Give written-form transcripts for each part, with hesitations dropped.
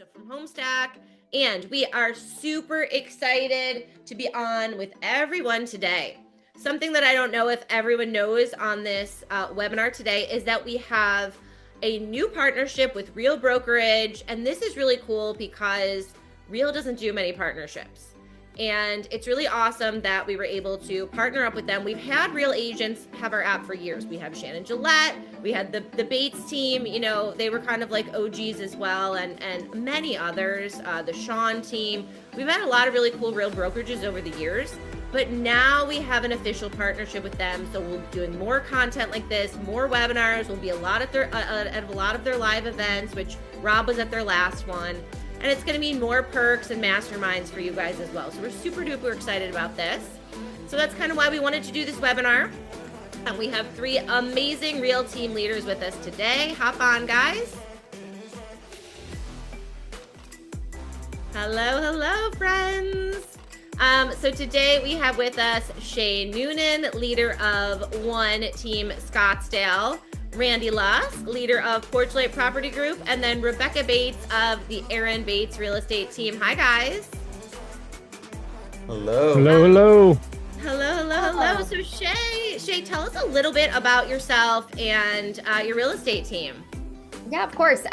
from HomeStack, and we are super excited to be on with everyone today. Something that I don't know if everyone knows on this webinar today is that we have a new partnership with Real Brokerage, and this is really cool because Real doesn't do many partnerships. And it's really awesome that we were able to partner up with them. We've had Real agents have our app for years. We have Shannon Gillette, we had the Bates team, you know, they were kind of like OGs as well, and many others, the Sean team. We've had a lot of really cool Real brokerages over the years, but now we have an official partnership with them. So we'll be doing more content like this, more webinars. We'll be a lot of their live events, which Rob was at their last one. And it's going to mean more perks and masterminds for you guys as well. So we're super duper excited about this. So that's kind of why we wanted to do this webinar. And we have 3 amazing Real team leaders with us today. Hop on, guys. Hello, friends. So today we have with us Shay Noonan, leader of Team Scottsdale, Randy Lusk, leader of Porchlight Property Group, and then Rebecca Bates of the Aaron Bates Real Estate Team. Hi, guys. Hello. Hello. So Shay, tell us a little bit about yourself and your real estate team. Yeah, of course.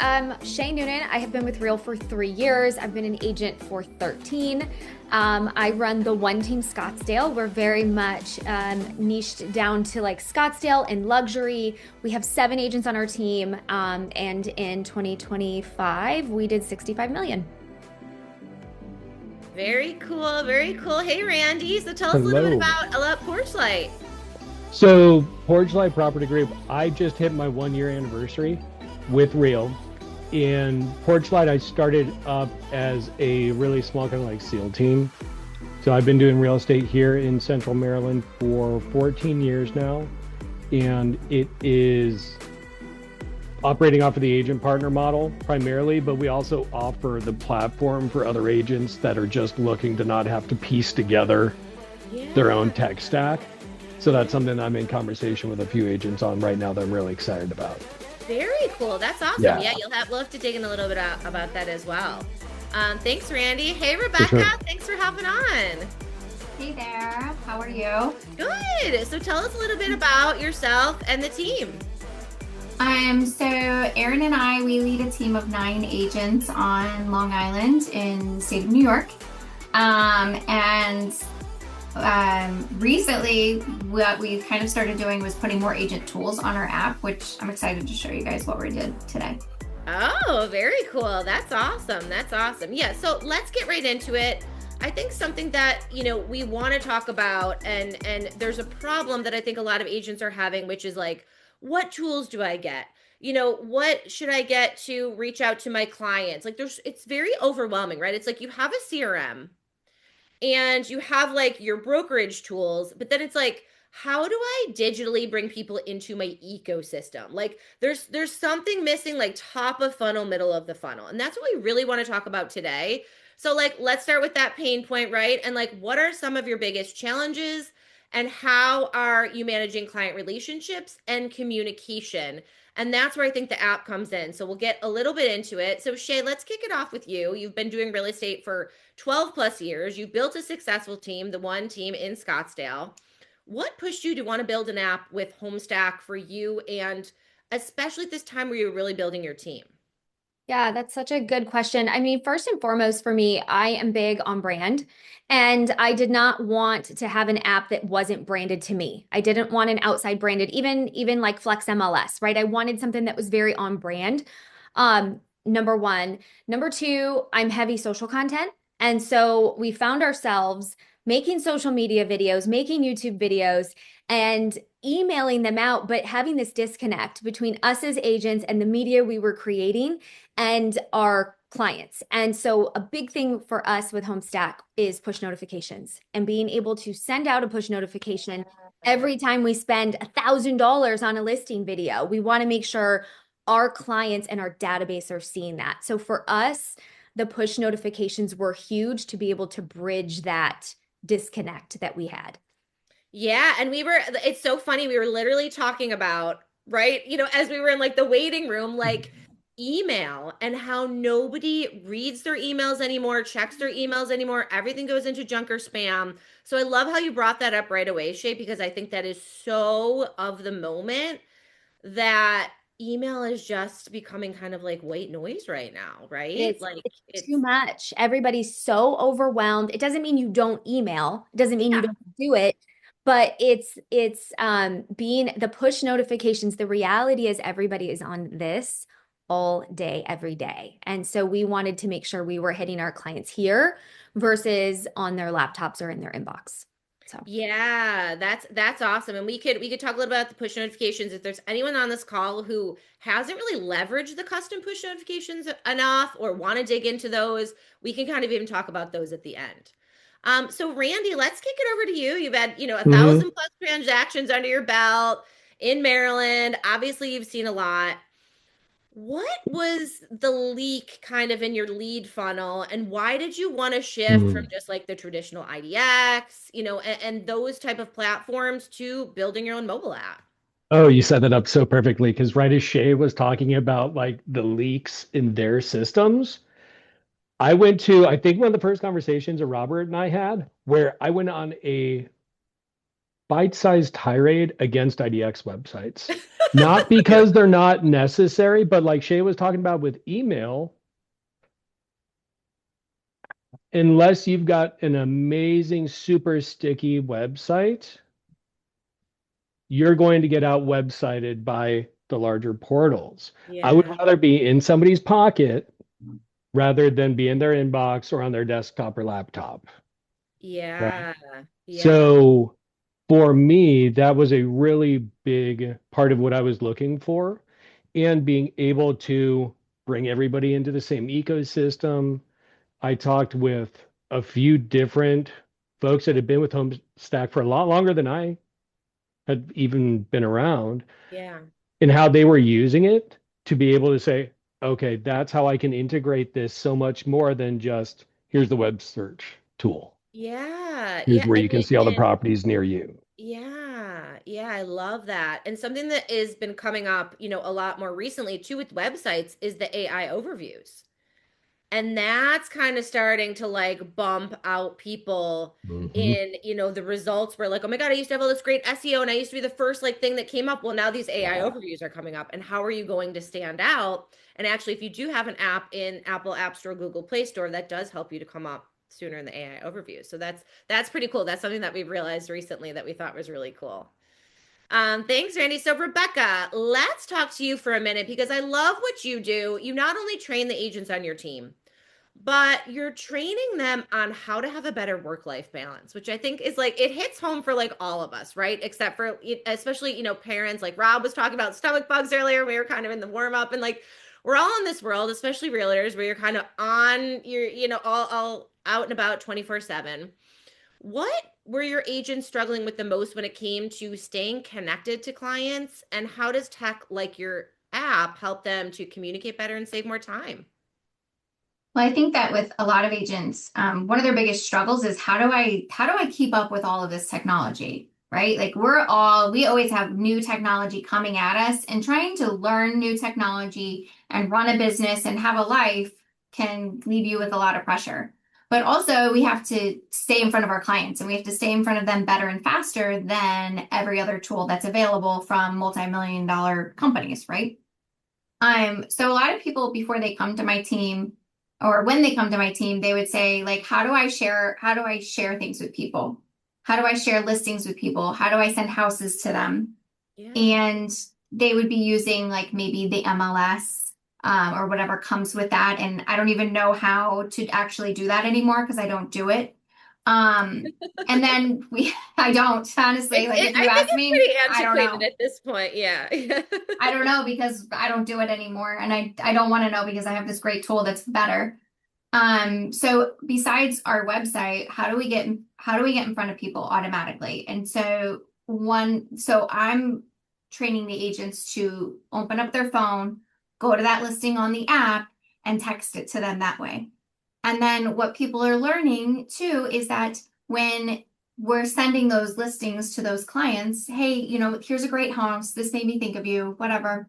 Shay Noonan. I have been with Real for 3 years. I've been an agent for 13. I run the Team Scottsdale. We're very much niched down to like Scottsdale and luxury. We have 7 agents on our team. And in 2025, we did 65 million. Very cool. Hey, Randy. So tell us a little bit about Porchlight. So Porchlight Property Group, I just hit my 1-year anniversary with Real. In Porchlight, I started up as a really small kind of like SEAL team. So I've been doing real estate here in Central Maryland for 14 years now. And it is operating off of the agent partner model primarily, but we also offer the platform for other agents that are just looking to not have to piece together their own tech stack. So that's something I'm in conversation with a few agents on right now that I'm really excited about. Very cool. That's awesome. Yeah, we'll have to dig in a little bit about that as well. Thanks, Randy. Hey, Rebecca. Sure. Thanks for hopping on. Hey there. How are you? Good. So tell us a little bit about yourself and the team. So Aaron and I, we lead a team of 9 agents on Long Island in the state of New York. Recently, what we kind of started doing was putting more agent tools on our app, which I'm excited to show you guys what we did today. Oh, very cool. That's awesome. Yeah, so let's get right into it. I think something that, we want to talk about, and there's a problem that I think a lot of agents are having, which is like, what tools do I get? What should I get to reach out to my clients? Like it's very overwhelming, right? It's like you have a CRM and you have like your brokerage tools, but then it's like, how do I digitally bring people into my ecosystem? Like there's something missing, like top of funnel, middle of the funnel. And that's what we really want to talk about today. So like, let's start with that pain point, right? And like, what are some of your biggest challenges and how are you managing client relationships and communication? And that's where I think the app comes in. So we'll get a little bit into it. So Shay, let's kick it off with you. You've been doing real estate for 12 plus years. You've built a successful team, the team in Scottsdale. What pushed you to want to build an app with HomeStack for you, and especially at this time where you're really building your team? Yeah, that's such a good question. I mean, first and foremost for me, I am big on brand, and I did not want to have an app that wasn't branded to me. I didn't want an outside branded, even like Flex MLS, right? I wanted something that was very on brand. Number one. Number two, I'm heavy social content. And so we found ourselves making social media videos, making YouTube videos, and emailing them out, but having this disconnect between us as agents and the media we were creating and our clients. And so a big thing for us with HomeStack is push notifications and being able to send out a push notification every time we spend $1,000 on a listing video. We want to make sure our clients and our database are seeing that. So for us, the push notifications were huge to be able to bridge that disconnect that we had. Yeah. And it's so funny. We were literally talking about, right, as we were in like the waiting room, like, email and how nobody reads their emails anymore, checks their emails anymore. Everything goes into junk or spam. So I love how you brought that up right away, Shay, because I think that is so of the moment that email is just becoming kind of like white noise right now, right? Like It's it's, too much. Everybody's so overwhelmed. It doesn't mean you don't email. It doesn't mean you yeah. don't do it, but it's being the push notifications. The reality is everybody is on this all day, every day. And so we wanted to make sure we were hitting our clients here versus on their laptops or in their inbox. So Yeah, that's awesome. And we could talk a little about the push notifications. If there's anyone on this call who hasn't really leveraged the custom push notifications enough or want to dig into those, we can kind of even talk about those at the end. So Randy, let's kick it over to you. You've had, a Hmm. 1,000+ transactions under your belt in Maryland. Obviously, you've seen a lot. What was the leak kind of in your lead funnel, and why did you want to shift from just like the traditional IDX, and those type of platforms to building your own mobile app? Oh, you set that up so perfectly because right as Shay was talking about like the leaks in their systems, I went to, I think one of the first conversations that Robert and I had, where I went on a bite-sized tirade against IDX websites. Not because they're not necessary, but like Shay was talking about with email, unless you've got an amazing, super sticky website, you're going to get out websited by the larger portals. I would Yeah. rather be in somebody's pocket rather than be in their inbox or on their desktop or laptop, right? Yeah. Yeah. So for me, that was a really big part of what I was looking for, and being able to bring everybody into the same ecosystem. I talked with a few different folks that had been with HomeStack for a lot longer than I had even been around, Yeah. and how they were using it to be able to say, okay, that's how I can integrate this so much more than just here's the web search tool. Yeah. Here's Yeah. where I you can mean, see all the and properties near you. yeah. Yeah, I love that. And something that has been coming up, a lot more recently too with websites is the AI overviews. And that's kind of starting to like bump out people Mhm. in, the results where like, oh my God, I used to have all this great SEO and I used to be the first like thing that came up. Well, now these AI Yeah. overviews are coming up. And how are you going to stand out? And actually, if you do have an app in Apple App Store, Google Play Store, that does help you to come up sooner in the AI overview. So that's pretty cool. That's something that we've realized recently that we thought was really cool. Thanks, Randy. So, Rebecca, let's talk to you for a minute because I love what you do. You not only train the agents on your team, but you're training them on how to have a better work-life balance, which I think is like it hits home for like all of us, right? Except for especially, parents, like Rob was talking about stomach bugs earlier. We were kind of in the warm-up, and like we're all in this world, especially realtors, where you're kind of on your, all out and about 24/7. What were your agents struggling with the most when it came to staying connected to clients? And how does tech like your app help them to communicate better and save more time? Well, I think that with a lot of agents, one of their biggest struggles is how do I keep up with all of this technology, right? Like we always have new technology coming at us, and trying to learn new technology and run a business and have a life can leave you with a lot of pressure. But also we have to stay in front of our clients, and we have to stay in front of them better and faster than every other tool that's available from multi-million dollar companies, right? So a lot of people before they come to my team, or when they come to my team, they would say, like, how do I share things with people? How do I share listings with people? How do I send houses to them? Yeah. And they would be using like maybe the MLS, or whatever comes with that. And I don't even know how to actually do that anymore because I don't do it. Um, and then I don't honestly, like if you I think ask it's me, pretty I don't antiquated know. at this point. Yeah. I don't know because I don't do it anymore, and I don't want to know because I have this great tool that's better. So besides our website, how do we get in front of people automatically? And so I'm training the agents to open up their phone, go to that listing on the app, and text it to them that way. And then what people are learning too is that when we're sending those listings to those clients, hey, here's a great house. This made me think of you, whatever.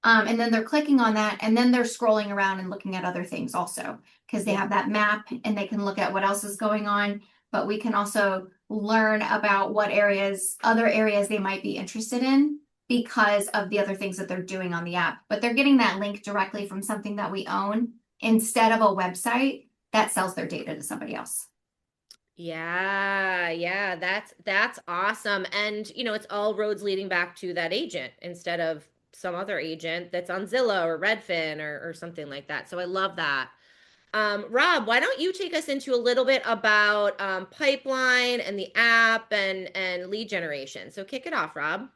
And then they're clicking on that, and then they're scrolling around and looking at other things also, because they Yeah. have that map and they can look at what else is going on. But we can also learn about what areas, other areas they might be interested in because of the other things that they're doing on the app. But they're getting that link directly from something that we own instead of a website that sells their data to somebody else. Yeah, yeah, that's awesome. And it's all roads leading back to that agent instead of some other agent that's on Zillow or Redfin or something like that. So I love that. Rob, why don't you take us into a little bit about pipeline and the app and lead generation? So kick it off, Rob.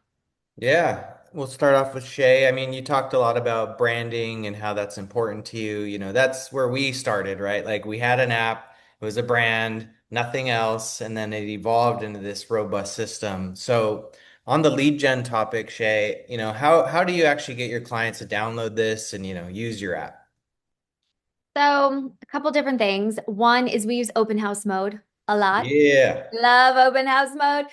Yeah, we'll start off with Shay. I mean, you talked a lot about branding and how that's important to you. That's where we started, right? Like we had an app, it was a brand, nothing else, and then it evolved into this robust system. So on the lead gen topic, Shay, how do you actually get your clients to download this and, use your app? So, a couple different things. One is we use open house mode a lot. Yeah. Love open house mode.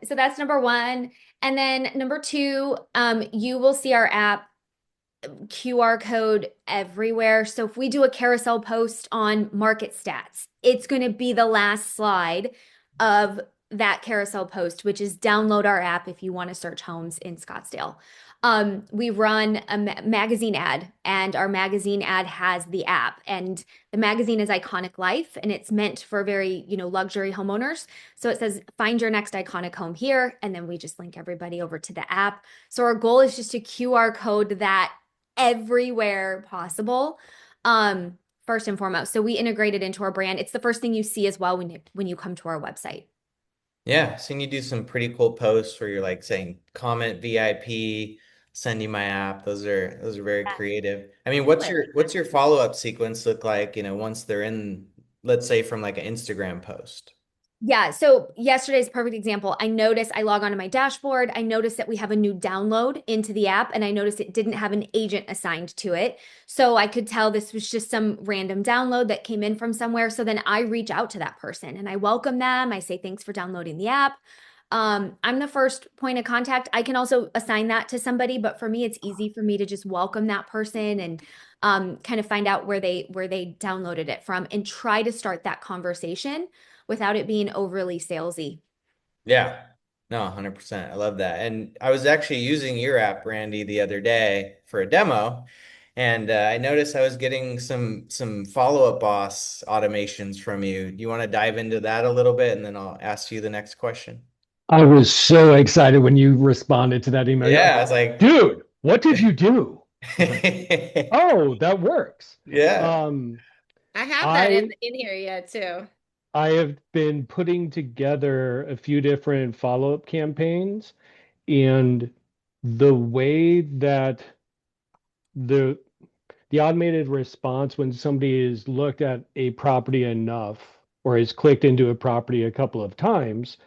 So that's number one. And then number two, you will see our app QR code everywhere. So if we do a carousel post on market stats, it's going to be the last slide of that carousel post, which is download our app if you want to search homes in Scottsdale. We run a magazine ad, and our magazine ad has the app, and the magazine is Iconic Life, and it's meant for very, luxury homeowners. So it says, find your next iconic home here, and then we just link everybody over to the app. So our goal is just to QR code that everywhere possible. First and foremost. So we integrate it into our brand. It's the first thing you see as well when you come to our website. Yeah. Seen you do some pretty cool posts where you're like saying comment VIP, send you my app. Those are very creative. I mean, what's your follow-up sequence look like, once they're in, let's say from like an Instagram post? Yeah, so yesterday's perfect example. I log onto my dashboard. I noticed that we have a new download into the app, and I noticed it didn't have an agent assigned to it. So I could tell this was just some random download that came in from somewhere. So then I reach out to that person and I welcome them. I say, thanks for downloading the app. I'm the first point of contact. I can also assign that to somebody, but for me, it's easy for me to just welcome that person and kind of find out where they downloaded it from and try to start that conversation without it being overly salesy. Yeah. No, 100%. I love that. And I was actually using your app, Randy, the other day for a demo, and I noticed I was getting some follow-up boss automations from you. Do you want to dive into that a little bit, and then I'll ask you the next question? I was so excited when you responded to that email. You're Yeah, like, I was like, dude, what did you do? I was like, oh, that works. yeah, Um, I have that in I in here yet too. I have been putting together a few different follow-up campaigns, and the way that the the automated response when somebody has looked at a property enough or has clicked into a property a couple of times,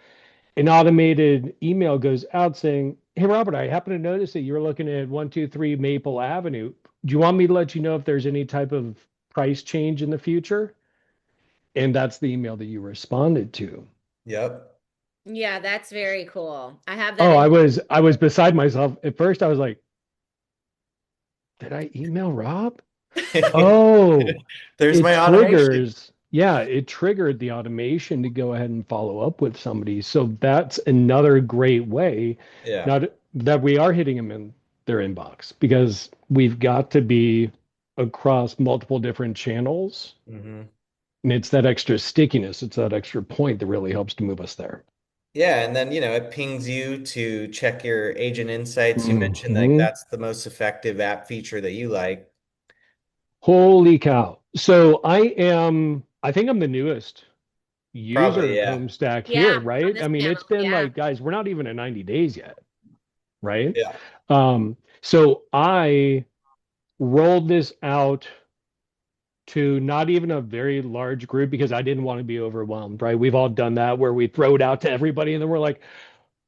an automated email goes out saying, "Hey, Robert, I happen to notice that you're looking at 123 Maple Avenue. Do you want me to let you know if there's any type of price change in the future?" And that's the email that you responded to. yep. Yeah, that's very cool. I have that Oh, in. I was beside myself. At first I was like, did I email Rob? Oh, There's it my automation. triggers. Yeah, it triggered the automation to go ahead and follow up with somebody. So that's another great way, Yeah. not that we are hitting them in their inbox because we've got to be across multiple different channels. Hmm. And it's that extra stickiness, it's that extra point that really helps to move us there. Yeah, and then, it pings you to check your agent insights. You mentioned like Mhm. that's the most effective app feature that you like. Holy cow. So I think I'm the newest user Probably, of yeah. HomeStack Yeah, here, on right? this I mean, panel. it's been Yeah. like, guys, we're not even at 90 days yet, right? Yeah. So I rolled this out to not even a very large group because I didn't want to be overwhelmed, right? We've all done that where we throw it out to everybody and then we're like,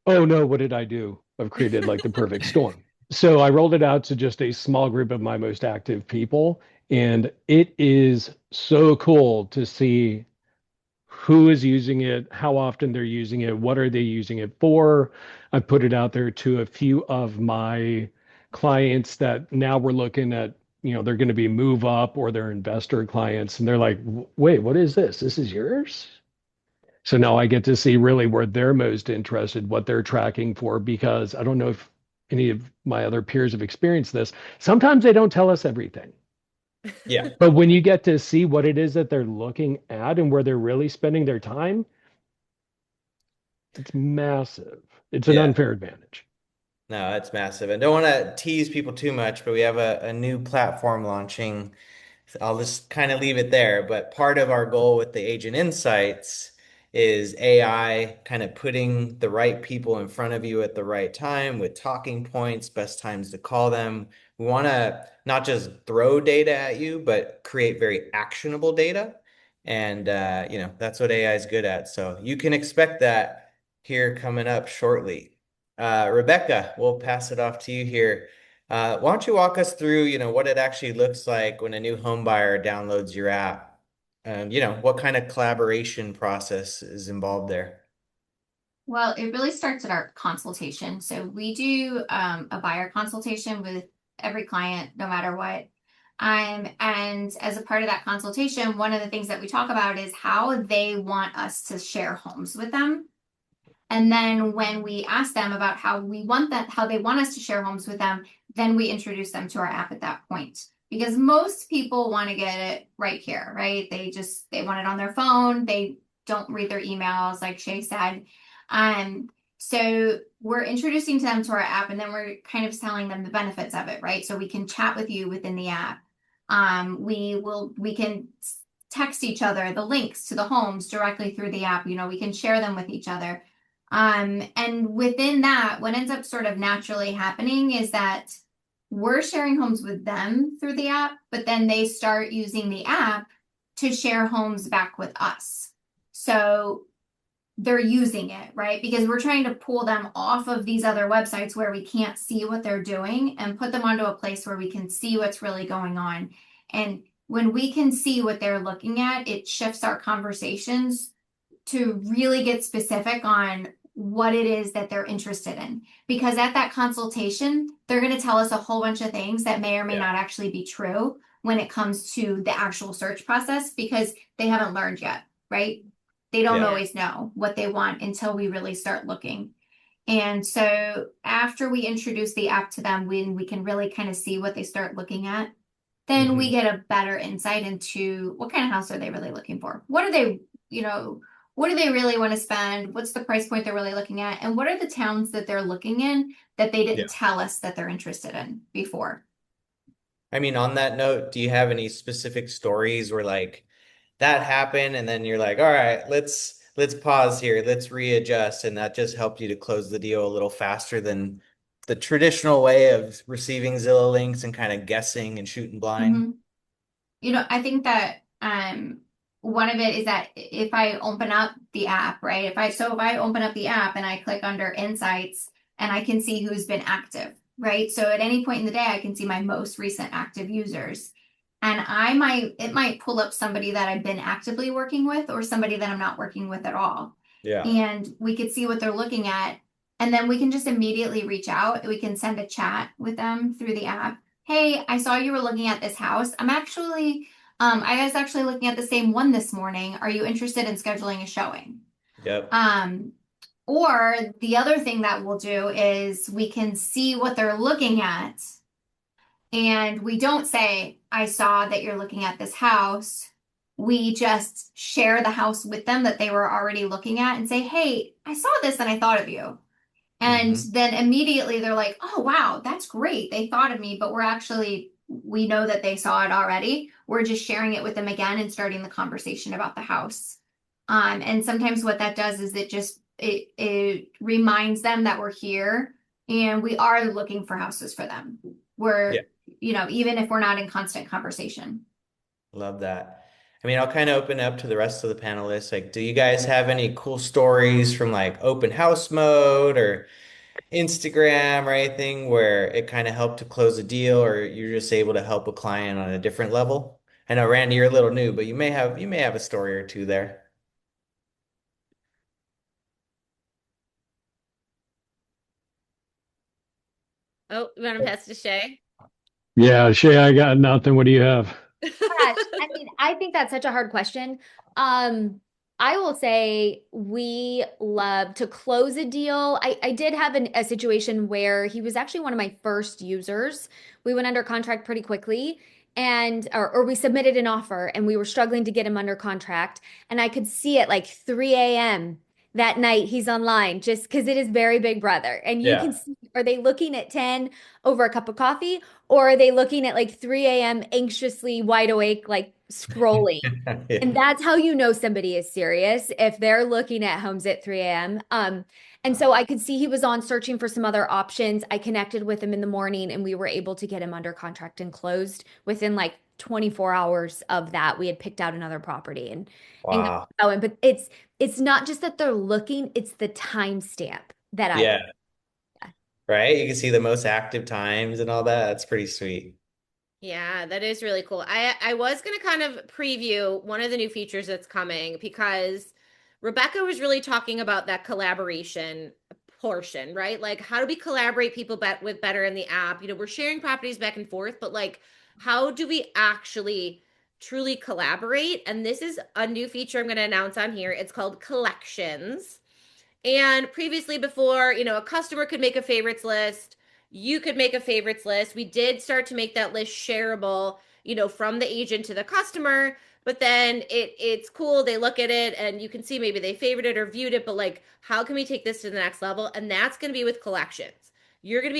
oh no, what did I do? I've created like the perfect storm. So I rolled it out to just a small group of my most active people. And it is so cool to see who is using it, how often they're using it, what are they using it for. I put it out there to a few of my clients that now we're looking at, they're going to be move up or they're investor clients. And they're like, wait, what is this? This is yours? So now I get to see really where they're most interested, what they're tracking for, because I don't know if any of my other peers have experienced this. Sometimes they don't tell us everything. Yeah. But when you get to see what it is that they're looking at and where they're really spending their time, it's massive. It's an Yeah. unfair advantage. No, that's massive. And don't want to tease people too much, but we have a new platform launching. I'll just kind of leave it there. But part of our goal with the Agent Insights is AI kind of putting the right people in front of you at the right time with talking points, best times to call them. We want to not just throw data at you, but create very actionable data. And that's what AI is good at. So you can expect that here coming up shortly. Rebecca, we'll pass it off to you here. Why don't you walk us through, what it actually looks like when a new home buyer downloads your app? What kind of collaboration process is involved there? Well, it really starts at our consultation. So we do a buyer consultation with every client, no matter what. And as a part of that consultation, one of the things that we talk about is how they want us to share homes with them. And then when we ask them about how they want us to share homes with them, then we introduce them to our app at that point. Because most people want to get it right here, right? They want it on their phone. They don't read their emails, like Shay said. So we're introducing them to our app, and then we're kind of telling them the benefits of it, right? So we can chat with you within the app. We can text each other the links to the homes directly through the app. We can share them with each other. And within that, what ends up sort of naturally happening is that we're sharing homes with them through the app, but then they start using the app to share homes back with us. So they're using it, right? Because we're trying to pull them off of these other websites where we can't see what they're doing and put them onto a place where we can see what's really going on. And when we can see what they're looking at, it shifts our conversations to really get specific on what it is that they're interested in. Because at that consultation, they're going to tell us a whole bunch of things that may or may not actually be true when it comes to the actual search process, because they haven't learned yet, right? They don't always know what they want until we really start looking. And so after we introduce the app to them, when we can really kind of see what they start looking at, then we get a better insight into what kind of house are they really looking for? What are they, what do they really want to spend? What's the price point they're really looking at? And what are the towns that they're looking in that they didn't tell us that they're interested in before? I mean, on that note, do you have any specific stories where like that happened and then you're like, all right, let's pause here, let's readjust, and that just helped you to close the deal a little faster than the traditional way of receiving Zillow links and kind of guessing and shooting blind? I think that one of it is that if I open up the app, right? If I open up the app and I click under Insights, and I can see who's been active, right? So at any point in the day, I can see my most recent active users. And it might pull up somebody that I've been actively working with or somebody that I'm not working with at all. Yeah. And we could see what they're looking at. And then we can just immediately reach out. We can send a chat with them through the app. Hey, I saw you were looking at this house. I was actually looking at the same one this morning. Are you interested in scheduling a showing? Yep. Or the other thing that we'll do is we can see what they're looking at. And we don't say, I saw that you're looking at this house. We just share the house with them that they were already looking at and say, hey, I saw this and I thought of you. And then immediately they're like, oh, wow, that's great. They thought of me, but we know that they saw it already. We're just sharing it with them again and starting the conversation about the house. And sometimes what that does is it reminds them that we're here and we are looking for houses for them. Even if we're not in constant conversation. Love that. I mean, I'll kind of open up to the rest of the panelists. Like, do you guys have any cool stories from like open house mode or Instagram or anything where it kind of helped to close a deal, or you're just able to help a client on a different level? I know, Randy, you're a little new, but you may have a story or two there. Oh, you want to pass to Shay? Yeah, Shay, I got nothing. What do you have? Gosh, I mean, I think that's such a hard question. Um, I will say we love to close a deal. I did have a situation where he was actually one of my first users. We went under contract pretty quickly and or we submitted an offer and we were struggling to get him under contract. And I could see it like 3 a.m. that night he's online just because it is very Big Brother. And you can Yeah. see, are they looking at 10 over a cup of coffee? Or are they looking at like 3 a.m. anxiously wide awake, like scrolling? And Yeah. that's how you know somebody is serious if they're looking at homes at 3 a.m. And so I could see he was on searching for some other options. I connected with him in the morning and we were able to get him under contract and closed within like 24 hours of that. We had picked out another property and got Wow. going. But it's not just that they're looking, it's the timestamp that I Yeah. love. Right. You can see the most active times and all that. That's pretty sweet. Yeah, that is really cool. I was going to kind of preview one of the new features that's coming because Rebecca was really talking about that collaboration portion, right? Like how do we collaborate people with better in the app? You know, we're sharing properties back and forth, but like how do we actually truly collaborate? And this is a new feature I'm going to announce on here. It's called collections. And previously, before, you know, a customer could make a favorites list, you could make a favorites list. We did start to make that list shareable, you know, from the agent to the customer. But then it's cool. They look at it and you can see maybe they favored it or viewed it, but like, how can we take this to the next level? And that's going to be with collections. You're going to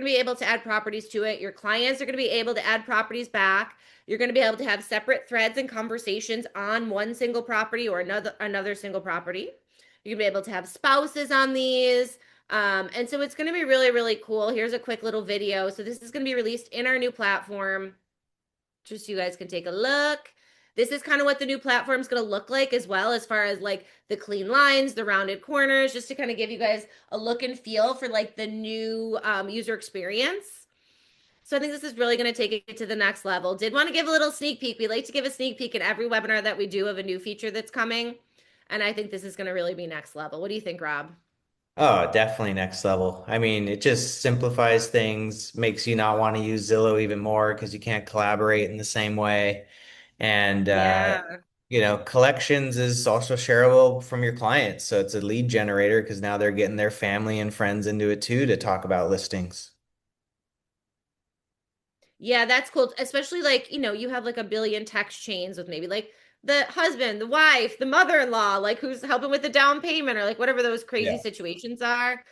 be able to add properties to it. Your clients are going to be able to add properties back. You're going to be able to have separate threads and conversations on one single property or another single property. You're gonna be able to have spouses on these. And so it's going to be really, really cool. Here's a quick little video. So this is going to be released in our new platform, just so you guys can take a look. This is kind of what the new platform is going to look like as well, as far as like the clean lines, the rounded corners, just to kind of give you guys a look and feel for like the new user experience. So I think this is really going to take it to the next level. Did want to give a little sneak peek. We like to give a sneak peek in every webinar that we do of a new feature that's coming. And I think this is going to really be next level. What do you think, Rob? Oh, definitely next level. I mean, it just simplifies things, makes you not want to use Zillow even more because you can't collaborate in the same way. And Yeah. collections is also shareable from your clients. So it's a lead generator because now they're getting their family and friends into it too to talk about listings. Yeah, that's cool. Especially like, you know, you have like a billion text chains with maybe like the husband, the wife, the mother-in-law, like who's helping with the down payment or like whatever those crazy Yeah. situations are.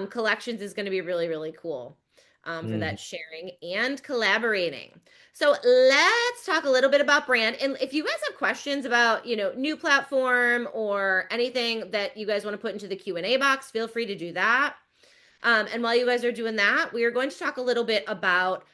Collections is going to be really, really cool for Mhm. that sharing and collaborating. So let's talk a little bit about brand. And if you guys have questions about, you know, new platform or anything that you guys want to put into the Q&A box, feel free to do that. And while you guys are doing that, we are going to talk a little bit about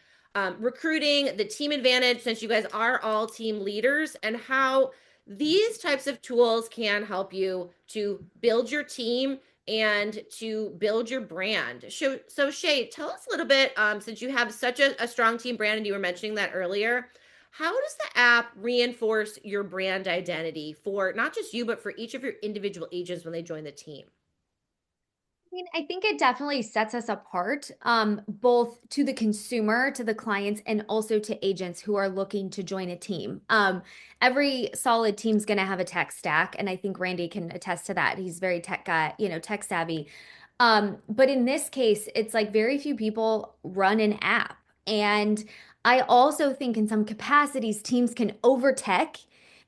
recruiting, the team advantage, since you guys are all team leaders, and how these types of tools can help you to build your team and to build your brand. So Shay, tell us a little bit, since you have such a strong team brand, and you were mentioning that earlier, how does the app reinforce your brand identity for not just you, but for each of your individual agents when they join the team? Mean, I think it definitely sets us apart, both to the consumer, to the clients, and also to agents who are looking to join a team. Every solid team's going to have a tech stack, and I think Randy can attest to that. He's very tech guy, tech savvy. But in this case, it's like very few people run an app. And I also think in some capacities, teams can over tech,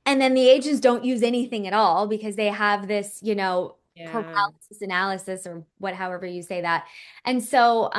and then the agents don't use anything at all because they have this, Yeah. paralysis analysis or however you say that. And so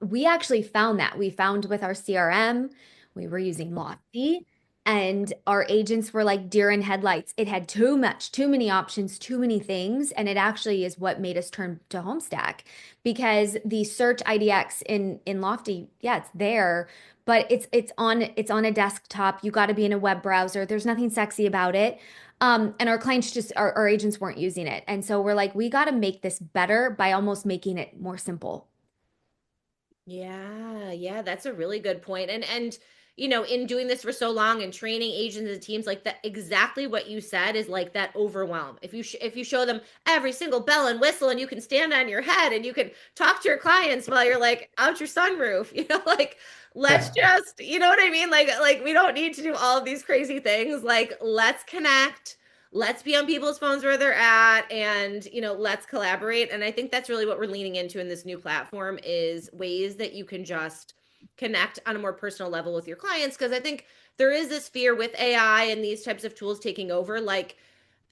we actually found that. We found with our CRM, we were using Lofty, and our agents were like deer in headlights. It had too many options, too many things. And it actually is what made us turn to HomeStack because the search IDX in Lofty, yeah, it's there, but it's on a desktop. You got to be in a web browser. There's nothing sexy about it. And our clients our agents weren't using it. And so we're like, we got to make this better by almost making it more simple. Yeah, yeah, that's a really good point. And in doing this for so long and training agents and teams, like that, exactly what you said is like that overwhelm. If you show them every single bell and whistle, and you can stand on your head and you can talk to your clients while you're like out your sunroof, like let's just, you know what I mean? Like we don't need to do all of these crazy things. Like let's connect. Let's be on people's phones where they're at, and let's collaborate. And I think that's really what we're leaning into in this new platform, is ways that you can just connect on a more personal level with your clients. Because I think there is this fear with AI and these types of tools taking over, like,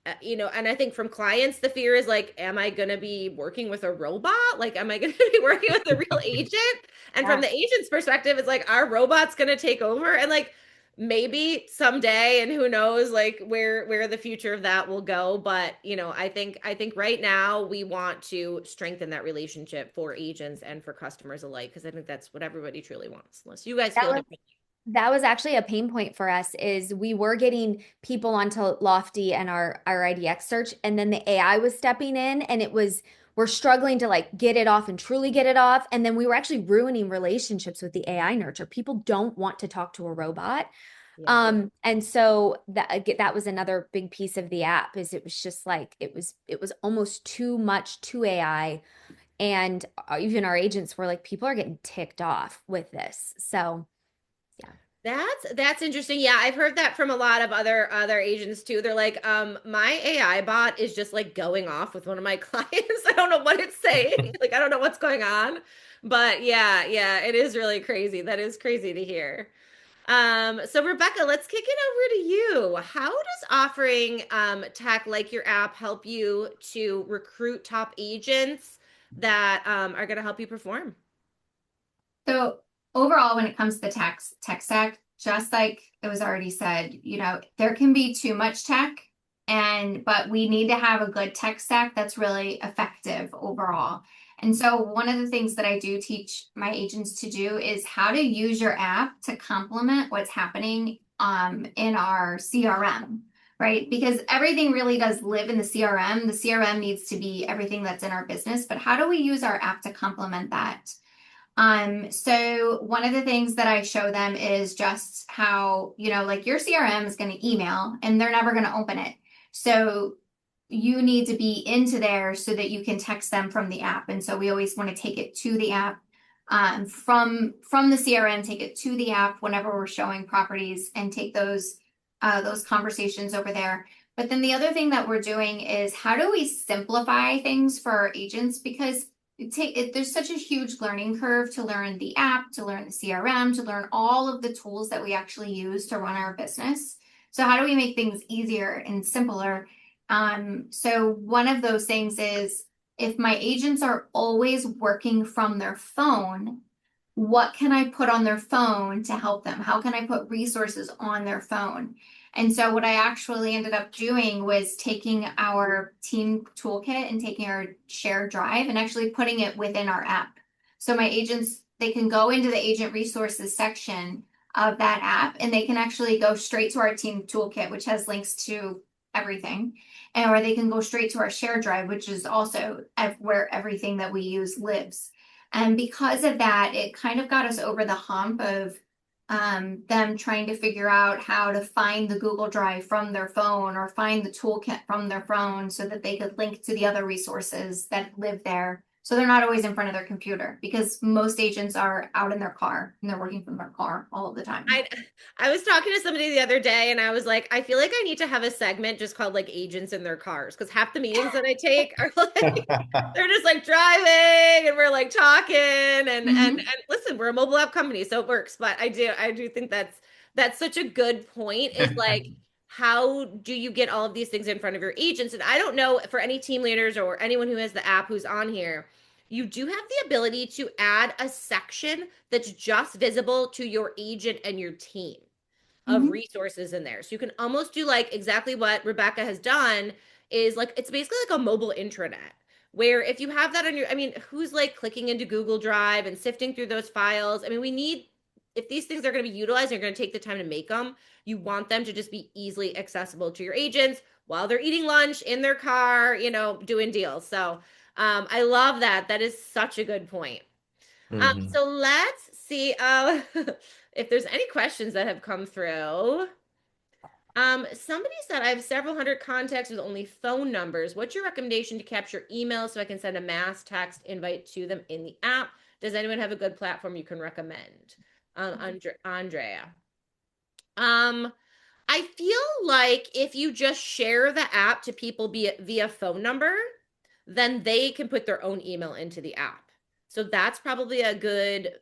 and I think from clients, the fear is like, am I going to be working with a robot? Like, am I going to be working with a real agent? And from Yeah. the agent's perspective, it's like, our robot's going to take over? And like, maybe someday, and who knows, like where the future of that will go. But, I think right now we want to strengthen that relationship for agents and for customers alike, because I think that's what everybody truly wants, unless you guys That feel was differently. that was actually a pain point for us, is we were getting people onto Lofty and our IDX search, and then the AI was stepping in, and we're struggling to like get it off and truly get it off. And then we were actually ruining relationships with the AI nurture. People don't want to talk to a robot. Yeah. And so that was another big piece of the app, is it was just like it was almost too much to AI. And even our agents were like, people are getting ticked off with this. So yeah. That's interesting. Yeah, I've heard that from a lot of other agents too. They're like, my AI bot is just like going off with one of my clients. I don't know what it's saying. Like, I don't know what's going on. But yeah, it is really crazy. That is crazy to hear. So Rebecca, let's kick it over to you. How does offering tech like your app help you to recruit top agents that are going to help you perform? So overall, when it comes to the tech stack, just like it was already said, there can be too much tech, but we need to have a good tech stack that's really effective overall. And so one of the things that I do teach my agents to do is how to use your app to complement what's happening in our CRM, right? Because everything really does live in the CRM. The CRM needs to be everything that's in our business, but how do we use our app to complement that? So one of the things that I show them is just how, like your CRM is going to email and they're never going to open it. So you need to be into there so that you can text them from the app. And so we always want to take it to the app, from the CRM, take it to the app whenever we're showing properties, and take those conversations over there. But then the other thing that we're doing is, how do we simplify things for our agents? Because there's such a huge learning curve to learn the app, to learn the CRM, to learn all of the tools that we actually use to run our business. So how do we make things easier and simpler? So one of those things is, if my agents are always working from their phone, what can I put on their phone to help them? How can I put resources on their phone? And so what I actually ended up doing was taking our team toolkit and taking our shared drive and actually putting it within our app. So my agents, they can go into the agent resources section of that app, and they can actually go straight to our team toolkit, which has links to everything. Or they can go straight to our shared drive, which is also where everything that we use lives. And because of that, it kind of got us over the hump of them trying to figure out how to find the Google Drive from their phone, or find the toolkit from their phone, so that they could link to the other resources that live there. So they're not always in front of their computer, because most agents are out in their car and they're working from their car all of the time. I was talking to somebody the other day, and I was like, I feel like I need to have a segment just called like agents in their cars, because half the meetings that I take are like, they're just like driving and we're like talking, and listen, we're a mobile app company, so it works. But I do think that's such a good point, is like, how do you get all of these things in front of your agents? And I don't know, for any team leaders or anyone who has the app who's on here, you do have the ability to add a section that's just visible to your agent and your team of resources in there. So you can almost do like exactly what Rebecca has done, is like, it's basically like a mobile intranet, where if you have that on your, I mean, who's like clicking into Google Drive and sifting through those files? I mean, if these things are going to be utilized and you're going to take the time to make them, you want them to just be easily accessible to your agents while they're eating lunch in their car, doing deals. So I love that. That is such a good point. Mhm. So let's see. if there's any questions that have come through. Somebody said I have several hundred contacts with only phone numbers. What's your recommendation to capture emails so I can send a mass text invite to them in the app? Does anyone have a good platform you can recommend? Andrea. I feel like if you just share the app to people via phone number, then they can put their own email into the app. So that's probably a good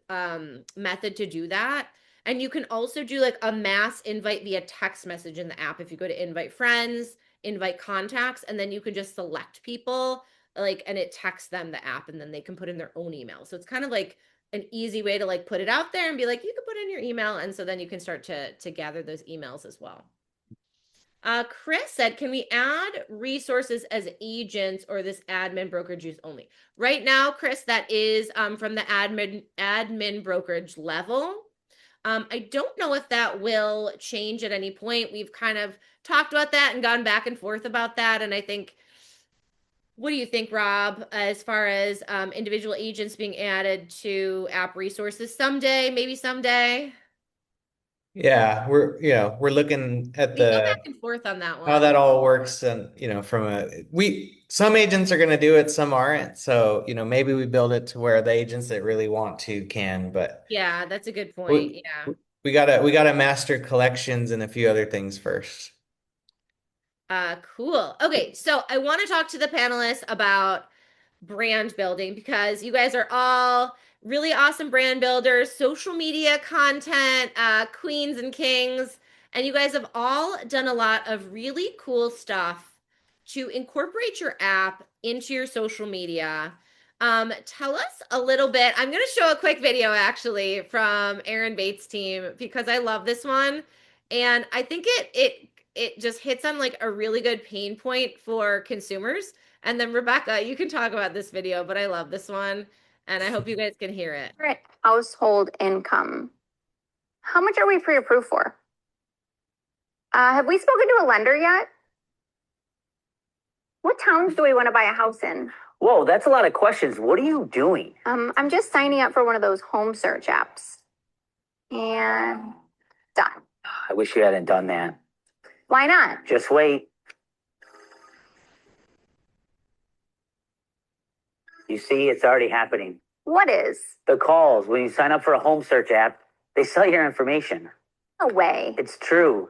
method to do that. And you can also do like a mass invite via text message in the app. If you go to invite friends, invite contacts, and then you can just select people like, and it texts them the app and then they can put in their own email. So it's kind of like an easy way to like put it out there and be like, you can put in your email. And so then you can start to gather those emails as well. Chris said, can we add resources as agents or this admin brokerage use only? Right now, Chris, that is from the admin brokerage level. I don't know if that will change at any point. We've kind of talked about that and gone back and forth about that. And I think, what do you think, Rob, as far as individual agents being added to app resources someday, maybe someday? Yeah, we're looking at We go back and forth on that how one. that all works, and some agents are going to do it, some aren't. So, maybe we build it to where the agents that really want to can, but Yeah, that's a good point. we Yeah. we gotta master collections and a few other things first. Cool. Okay, so I want to talk to the panelists about brand building because you guys are all really awesome brand builders, social media content, queens and kings, and you guys have all done a lot of really cool stuff to incorporate your app into your social media. Tell us a little bit. I'm going to show a quick video actually from Aaron Bates' team because I love this one, and I think it just hits on like a really good pain point for consumers. And then Rebecca, you can talk about this video, but I love this one and I hope you guys can hear it. Current household income. How much are we pre-approved for? Have we spoken to a lender yet? What towns do we want to buy a house in? Whoa, that's a lot of questions. What are you doing? I'm just signing up for one of those home search apps. And done. I wish you hadn't done that. Why not? Just wait. You see, it's already happening. What is? The calls, when you sign up for a home search app, they sell your information. No way. It's true.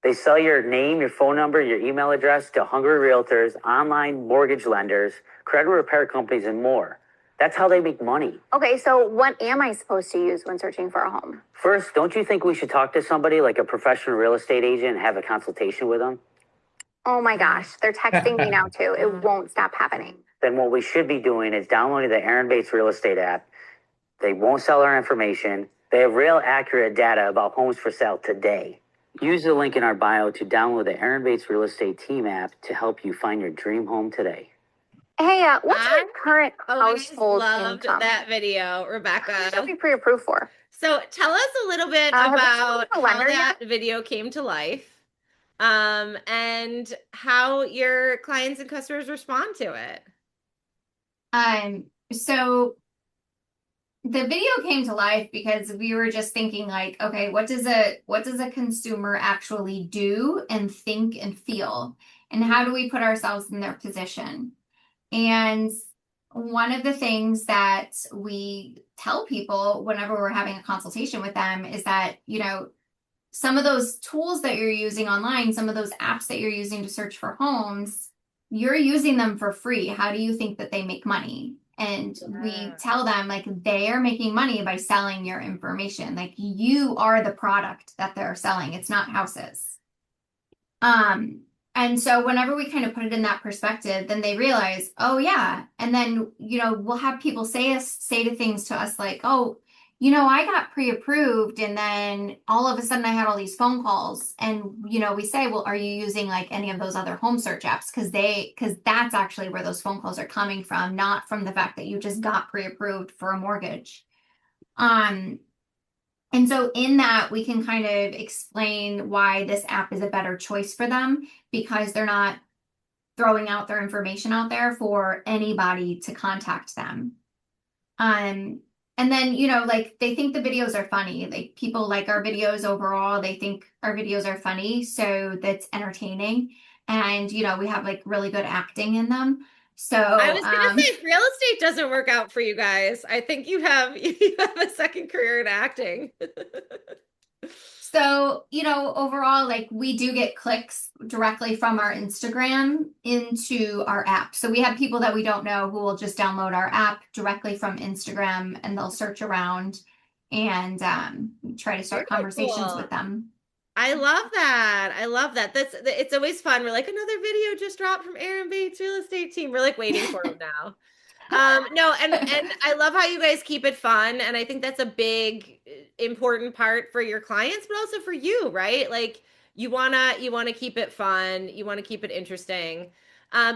They sell your name, your phone number, your email address to hungry realtors, online mortgage lenders, credit repair companies, and more. That's how they make money. Okay, so what am I supposed to use when searching for a home? First, don't you think we should talk to somebody like a professional real estate agent and have a consultation with them? Oh my gosh, they're texting me now too. It won't stop happening. Then what we should be doing is downloading the Aaron Bates Real Estate app. They won't sell our information. They have real accurate data about homes for sale today. Use the link in our bio to download the Aaron Bates Real Estate Team app to help you find your dream home today. Hey, what's our current I household loved income? that video, Rebecca. What should we pre-approved for? So tell us a little bit Have you about spoken to a how lender that video came to life, and how your clients and customers respond to it. So the video came to life because we were just thinking like, okay, what does a consumer actually do and think and feel? And how do we put ourselves in their position? And one of the things that we tell people whenever we're having a consultation with them is that, some of those tools that you're using online, some of those apps that you're using to search for homes, you're using them for free. How do you think that they make money? And we tell them like they are making money by selling your information. Like you are the product that they're selling. It's not houses. And so whenever we kind of put it in that perspective, then they realize, oh yeah. And then, we'll have people say to things to us like, oh, I got pre-approved and then all of a sudden I had all these phone calls and, we say, well, are you using like any of those other home search apps? Because that's actually where those phone calls are coming from, not from the fact that you just got pre-approved for a mortgage. And so in that, we can kind of explain why this app is a better choice for them because they're not throwing out their information out there for anybody to contact them. And then, like they think the videos are funny. Like people like our videos overall. They think our videos are funny. So that's entertaining. And, we have like really good acting in them. I So, was gonna say if real estate doesn't work out for you guys, I think you have a second career in acting. overall, like we do get clicks directly from our Instagram into our app. So we have people that we don't know who will just download our app directly from Instagram and they'll search around and try to Very start conversations cool. with them. I love that. I love that. It's always fun. We're like, another video just dropped from Aaron Bates' real estate team. We're like waiting for him now. No, and I love how you guys keep it fun. And I think that's a big important part for your clients, but also for you, right? Like you wanna keep it fun, you want to keep it interesting.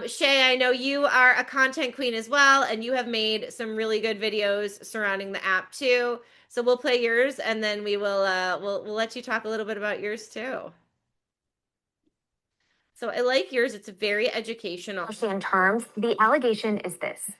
Shay, I know you are a content queen as well, and you have made some really good videos surrounding the app too. So we'll play yours and then we'll let you talk a little bit about yours too. So I like yours. It's very educational. In terms, the allegation is this.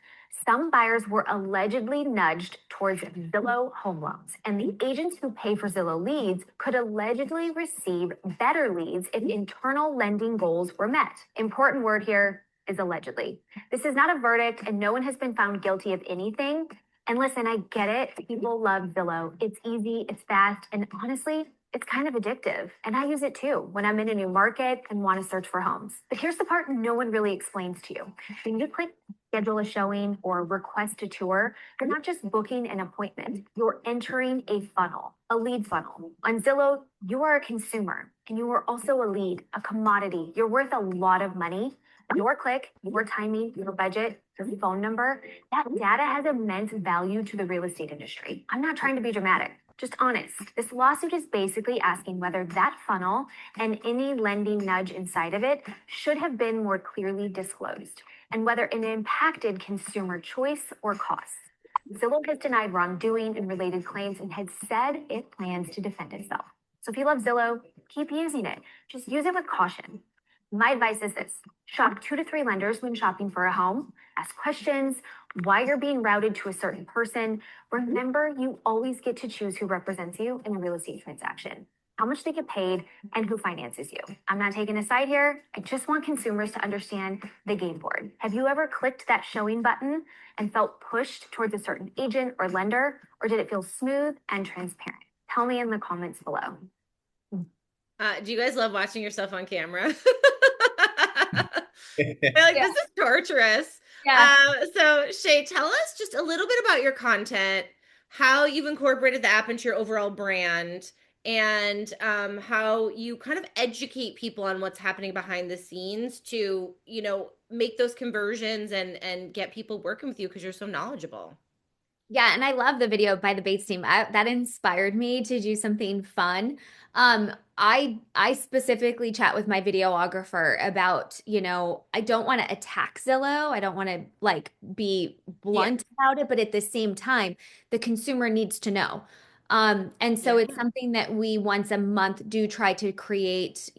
Some buyers were allegedly nudged towards Zillow home loans, and the agents who pay for Zillow leads could allegedly receive better leads if internal lending goals were met. Important word here is allegedly. This is not a verdict, and no one has been found guilty of anything. And listen, I get it. People love Zillow. It's easy, it's fast, and honestly, it's kind of addictive. And I use it too when I'm in a new market and want to search for homes. But here's the part no one really explains to you. When you click schedule a showing or request a tour, you're not just booking an appointment, you're entering a funnel, a lead funnel. On Zillow, you are a consumer and you are also a lead, a commodity. You're worth a lot of money. Your click, your timing, your budget, your phone number, that data has immense value to the real estate industry. I'm not trying to be dramatic. Just honest. This lawsuit is basically asking whether that funnel and any lending nudge inside of it should have been more clearly disclosed and whether it impacted consumer choice or costs. Zillow has denied wrongdoing and related claims and has said it plans to defend itself. So if you love Zillow, keep using it. Just use it with caution. My advice is this: shop 2 to 3 lenders when shopping for a home. Ask questions, why you're being routed to a certain person. Remember, you always get to choose who represents you in a real estate transaction, how much they get paid, and who finances you. I'm not taking a side here. I just want consumers to understand the game board. Have you ever clicked that showing button and felt pushed towards a certain agent or lender, or did it feel smooth and transparent? Tell me in the comments below. Do you guys love watching yourself on camera? Like, this is torturous. Yeah. So Shay, tell us just a little bit about your content, how you've incorporated the app into your overall brand, and how you kind of educate people on what's happening behind the scenes to, make those conversions and get people working with you because you're so knowledgeable. Yeah, and I love the video by the Bates team. That inspired me to do something fun. I specifically chat with my videographer about, I don't want to attack Zillow. I don't want to be blunt about it, but at the same time, the consumer needs to know. And so it's something that we once a month do try to create,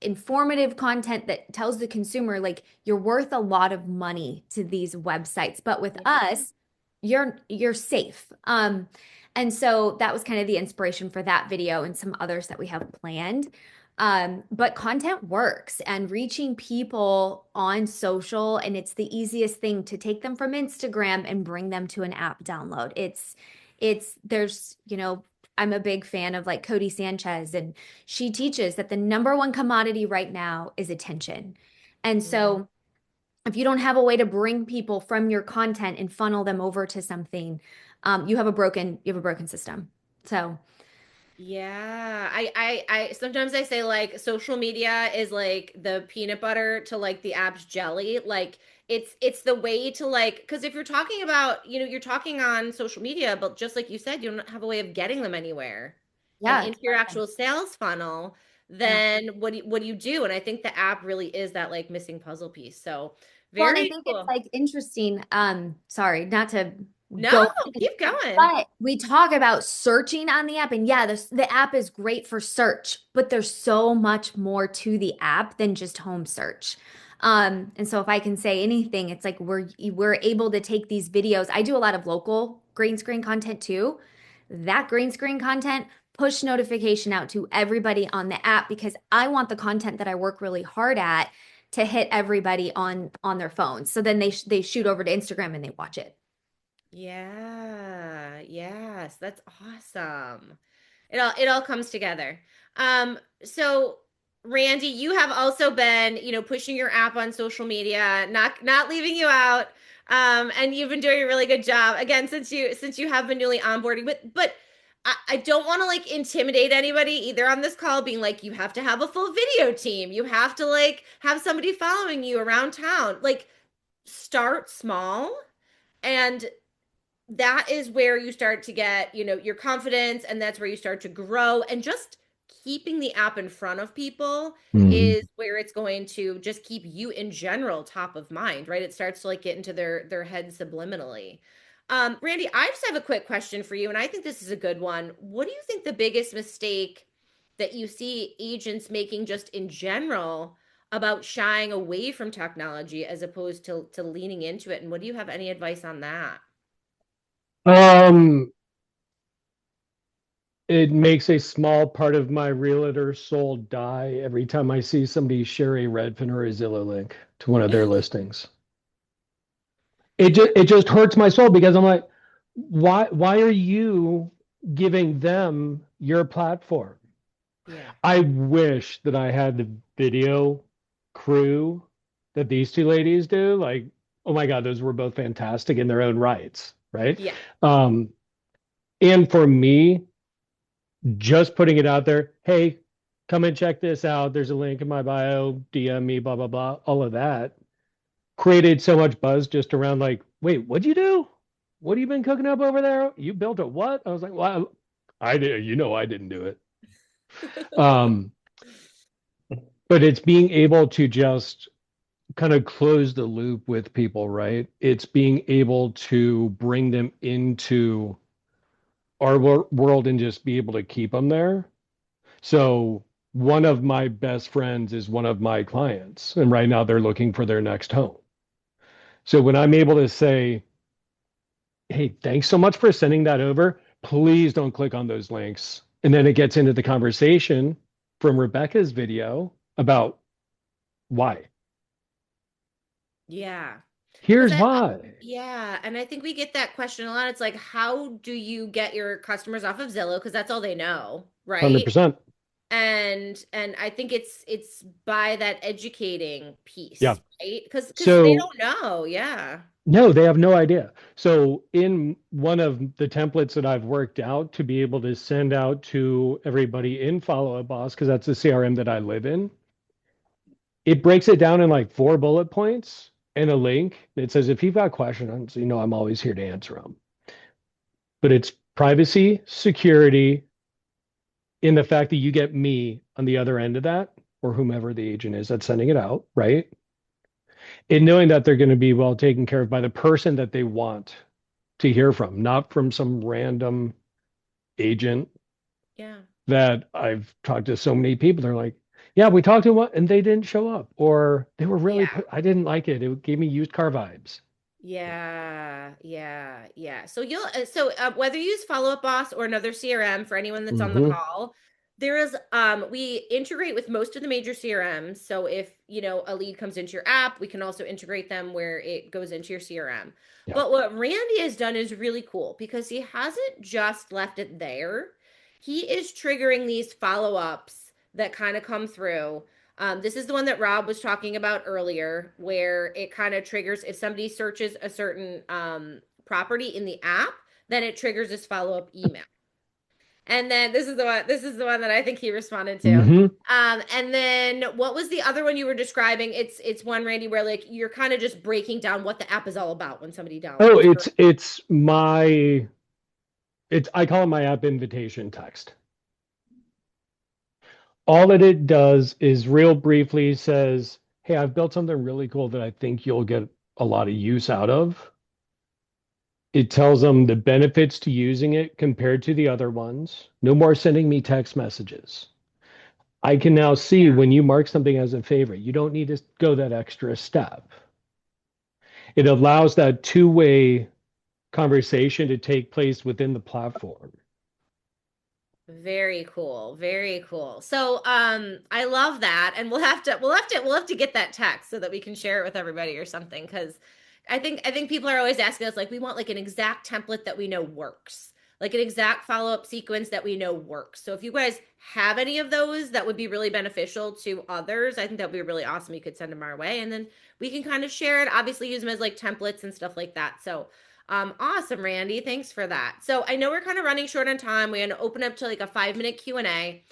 informative content that tells the consumer you're worth a lot of money to these websites, but with us, you're safe. And so that was kind of the inspiration for that video and some others that we have planned. But content works, and reaching people on social, and it's the easiest thing to take them from Instagram and bring them to an app download. There's, I'm a big fan of Cody Sanchez, and she teaches that the number one commodity right now is attention. And so if you don't have a way to bring people from your content and funnel them over to something, you have a broken system. So yeah, I sometimes I say social media is like the peanut butter to the app's jelly. It's the way to because if you're talking about, you're talking on social media, but just like you said, you don't have a way of getting them anywhere. And into your actual sales funnel, then what do you do? And I think the app really is that missing puzzle piece. So and I very think cool. it's interesting. Sorry, not to No, keep going. But we talk about searching on the app, and the app is great for search, but there's so much more to the app than just home search. And so if I can say anything, it's we're able to take these videos. I do a lot of local green screen content too. That green screen content, push notification out to everybody on the app because I want the content that I work really hard at to hit everybody on their phones. So then they shoot over to Instagram and they watch it. Yeah. Yes, that's awesome. It all comes together. So Randy, you have also been, pushing your app on social media, not leaving you out. And you've been doing a really good job again since you have been newly onboarding. But I don't want to like intimidate anybody either on this call, being like, you have to have a full video team. You have to like have somebody following you around town. Like, start small, and that is where you start to get, your confidence, and that's where you start to grow. And just keeping the app in front of people is where it's going to just keep you in general top of mind, right? It starts to like get into their head subliminally. Randy, I just have a quick question for you, and I think this is a good one. What do you think the biggest mistake that you see agents making just in general about shying away from technology as opposed to leaning into it? And what do you have any advice on that? It makes a small part of my realtor soul die every time I see somebody share a Redfin or a Zillow link to one of their listings. It just hurts my soul because I'm like, why are you giving them your platform? Yeah. I wish that I had the video crew that these two ladies do. Like, oh my God, those were both fantastic in their own rights, right? Yeah. And for me, just putting it out there, hey, come and check this out. There's a link in my bio, DM me, blah, blah, blah. All of that created so much buzz just around like, wait, what'd you do? What have you been cooking up over there? You built a what? I was like, well, I did, I didn't do it. But it's being able to just kind of close the loop with people, right? It's being able to bring them into our world and just be able to keep them there. So one of my best friends is one of my clients, and right now they're looking for their next home. So when I'm able to say, hey, thanks so much for sending that over, please don't click on those links. And then it gets into the conversation from Rebecca's video about why. Yeah. Here's why. Yeah. And I think we get that question a lot. It's like, how do you get your customers off of Zillow? Because that's all they know, right? 100%. And I think it's by that educating piece, Yeah. right? Because So they don't know. Yeah. no, they have no idea. So in one of the templates that I've worked out to be able to send out to everybody in Follow Up Boss, because that's the CRM that I live in, it breaks it down in like 4 bullet points and a link that says, if you've got questions, I'm always here to answer them. But it's privacy, security, in the fact that you get me on the other end of that, or whomever the agent is that's sending it out, right? And knowing that they're going to be well taken care of by the person that they want to hear from, not from some random agent. Yeah. That I've talked to so many people. They're like, yeah, we talked to one and they didn't show up, or they were really, I didn't like it. It gave me used car vibes. Yeah. So whether you use Follow Up Boss or another CRM, for anyone that's on the call, there is we integrate with most of the major CRMs. So if a lead comes into your app, we can also integrate them where it goes into your CRM. Yeah. But what Randy has done is really cool because he hasn't just left it there. He is triggering these follow-ups that kind of come through. This is the one that Rob was talking about earlier, where it kind of triggers if somebody searches a certain property in the app, then it triggers this follow-up email. And then this is the one that I think he responded to. And then what was the other one you were describing? It's one, Randy, where like you're kind of just breaking down what the app is all about when somebody downloads. Oh, I call it my app invitation text. All that it does is real briefly says, hey, I've built something really cool that I think you'll get a lot of use out of. It tells them the benefits to using it compared to the other ones. No more sending me text messages. I can now see when you mark something as a favorite, you don't need to go that extra step. It allows that two-way conversation to take place within the platform. Very cool. Very cool. So I love that. And we'll have to get that text so that we can share it with everybody or something. Cause I think people are always asking us, like, we want like an exact template that we know works, like an exact follow-up sequence that we know works. So if you guys have any of those that would be really beneficial to others, I think that would be really awesome. You could send them our way and then we can kind of share it, obviously use them as like templates and stuff like that. So awesome, Randy. Thanks for that. So I know we're kind of running short on time. We're going to open up to like a 5-minute Q&A.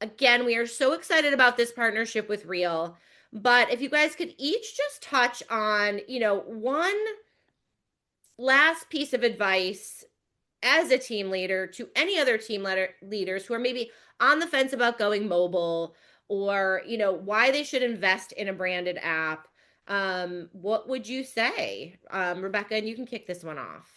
Again, we are so excited about this partnership with Real, but if you guys could each just touch on, one last piece of advice as a team leader to any other leaders who are maybe on the fence about going mobile, or, why they should invest in a branded app. What would you say? Rebecca, and you can kick this one off.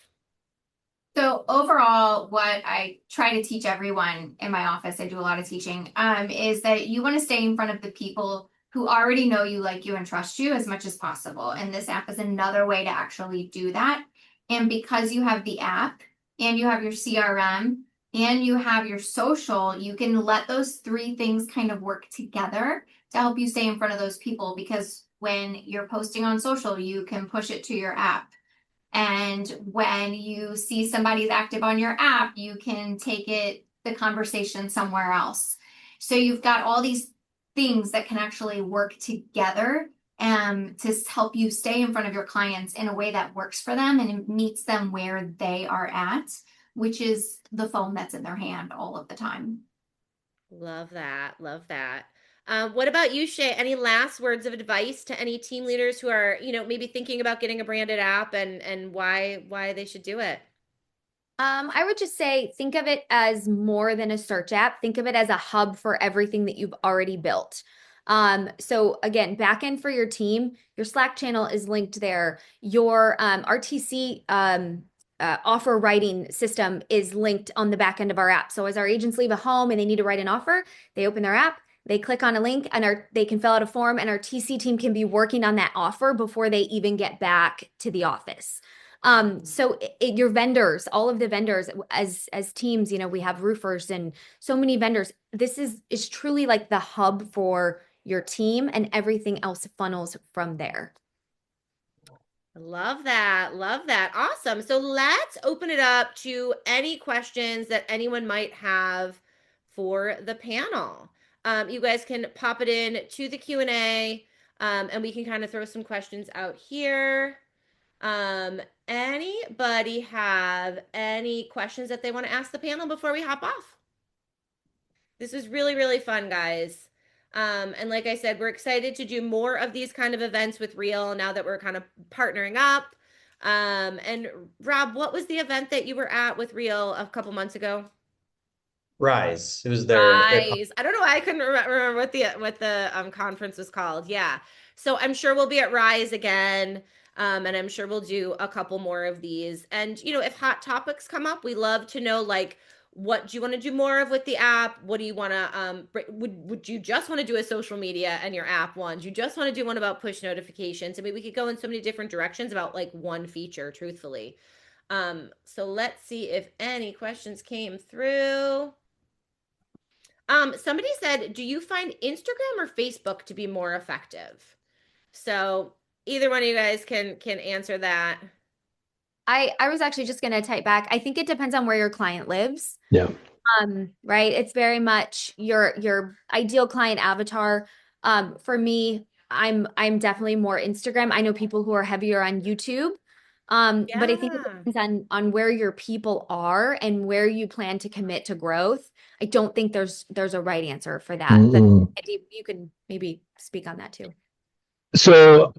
So overall, what I try to teach everyone in my office, I do a lot of teaching, is that you want to stay in front of the people who already know you, like you, and trust you as much as possible. And this app is another way to actually do that. And because you have the app and you have your CRM and you have your social, you can let those three things kind of work together to help you stay in front of those people. Because when you're posting on social, you can push it to your app. And when you see somebody's active on your app, you can take the conversation somewhere else. So you've got all these things that can actually work together to help you stay in front of your clients in a way that works for them and it meets them where they are at, which is the phone that's in their hand all of the time. Love that. Love that. What about you, Shay? Any last words of advice to any team leaders who are, maybe thinking about getting a branded app and why they should do it? I would just say, think of it as more than a search app. Think of it as a hub for everything that you've already built. So again, backend for your team, your Slack channel is linked there. Your RTC offer writing system is linked on the back end of our app. So as our agents leave a home and they need to write an offer, they open their app, they click on a link, and they can fill out a form, and our TC team can be working on that offer before they even get back to the office. So your vendors, all of the vendors, as teams, we have roofers and so many vendors. This is truly like the hub for your team, and everything else funnels from there. Love that. Love that. Awesome. So let's open it up to any questions that anyone might have for the panel. You guys can pop it in to the Q&A, and we can kind of throw some questions out here. Anybody have any questions that they want to ask the panel before we hop off? This is really, really fun, guys. And like I said, we're excited to do more of these kind of events with Real now that we're kind of partnering up. And Rob, what was the event that you were at with Real a couple months ago? Rise. It was their Rise. I don't know why I couldn't remember what the conference was called. Yeah. So I'm sure we'll be at Rise again. And I'm sure we'll do a couple more of these. And, if hot topics come up, we love to know, like, what do you want to do more of with the app? What do you want to, would you just want to do a social media and your app one? Do you just want to do one about push notifications? I mean, we could go in so many different directions about like one feature, truthfully. So let's see if any questions came through. Somebody said, do you find Instagram or Facebook to be more effective? So either one of you guys can answer that. I was actually just going to type back. I think it depends on where your client lives. Yeah. Right. It's very much your ideal client avatar. For me, I'm definitely more Instagram. I know people who are heavier on YouTube. But I think it depends on where your people are and where you plan to commit to growth. I don't think there's a right answer for that. But you can maybe speak on that too. So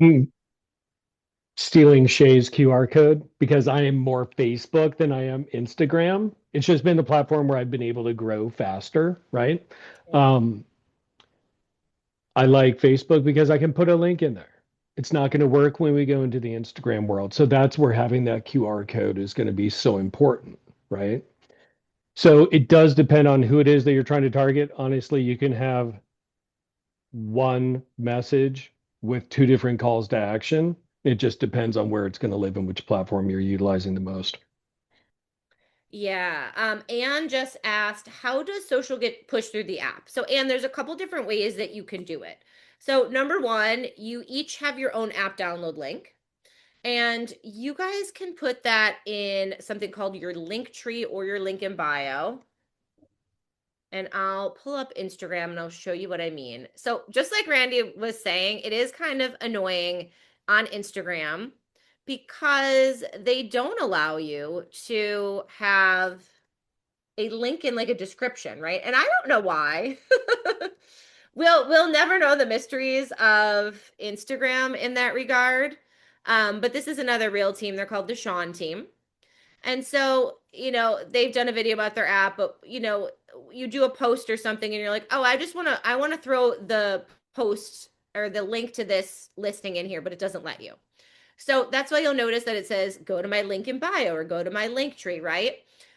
stealing Shay's QR code because I am more Facebook than I am Instagram. It's just been the platform where I've been able to grow faster, right? I like Facebook because I can put a link in there. It's not going to work when we go into the Instagram world. So that's where having that QR code is going to be so important, right? So it does depend on who it is that you're trying to target. Honestly, you can have one message with two different calls to action. It just depends on where it's going to live and which platform you're utilizing the most. Yeah. Anne just asked, how does social get pushed through the app? So, Anne, there's a couple different ways that you can do it. So, number one, you each have your own app download link. And you guys can put that in something called your link tree or your link in bio. And I'll pull up Instagram and I'll show you what I mean. So just like Randy was saying, it is kind of annoying on Instagram because they don't allow you to have a link in like a description, right? And I don't know why. We'll never know the mysteries of Instagram in that regard. But this is another real team. They're called the Sean team. And so, they've done a video about their app, but you do a post or something and you're like, oh, I want to throw the post or the link to this listing in here, but it doesn't let you. So that's why you'll notice that it says, go to my link in bio or go to my link tree, right?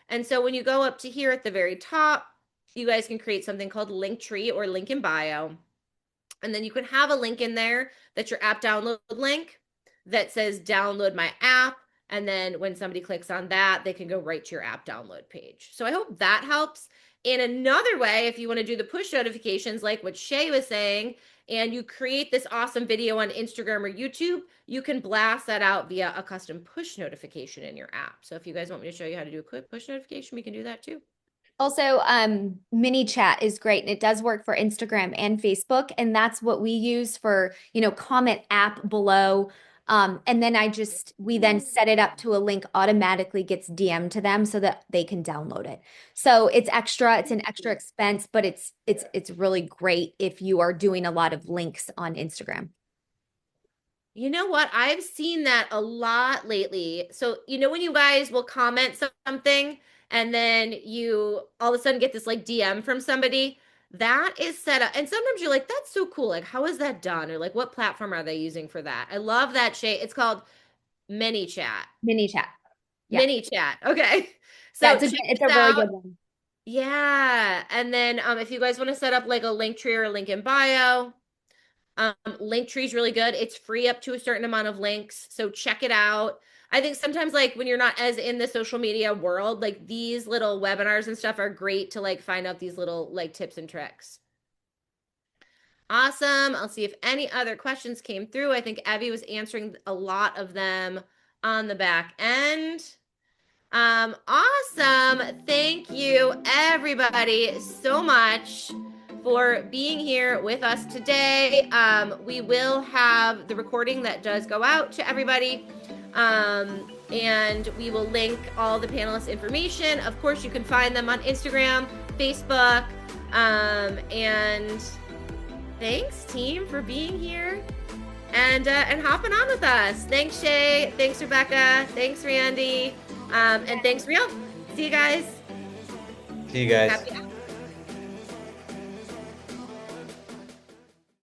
And so when you go up to here at the very top, you guys can create something called link tree or link in bio. And then you can have a link in there that's your app download link that says download my app. And then when somebody clicks on that, they can go right to your app download page. So I hope that helps. In another way, if you want to do the push notifications, like what Shay was saying, and you create this awesome video on Instagram or YouTube, you can blast that out via a custom push notification in your app. So if you guys want me to show you how to do a quick push notification, we can do that too. Also, mini chat is great, and it does work for Instagram and Facebook, and that's what we use for, comment app below. And then we then set it up to a link automatically gets DM'd to them so that they can download it. So it's an extra expense, but it's really great if you are doing a lot of links on Instagram. You know what? I've seen that a lot lately. So, when you guys will comment something and then you all of a sudden get this like DM from somebody, that is set up. And sometimes you're like, that's so cool. Like, how is that done? Or like, what platform are they using for that? I love that, Shay. It's called Mini Chat. Mini chat. Yeah. Mini Chat. Okay. So it's a really good one. Yeah. And then if you guys want to set up like a link tree or a link in bio, Linktree is really good. It's free up to a certain amount of links. So check it out. I think sometimes like when you're not as in the social media world, like these little webinars and stuff are great to like find out these little like tips and tricks. Awesome. I'll see if any other questions came through. I think Evie was answering a lot of them on the back end. Awesome. Thank you everybody so much for being here with us today. We will have the recording that does go out to everybody. And we will link all the panelists' information. Of course, you can find them on Instagram, Facebook, and thanks, team, for being here and hopping on with us. Thanks, Shay. Thanks, Rebecca. Thanks, Randy. And thanks, Riel. See you guys. See you guys. Happy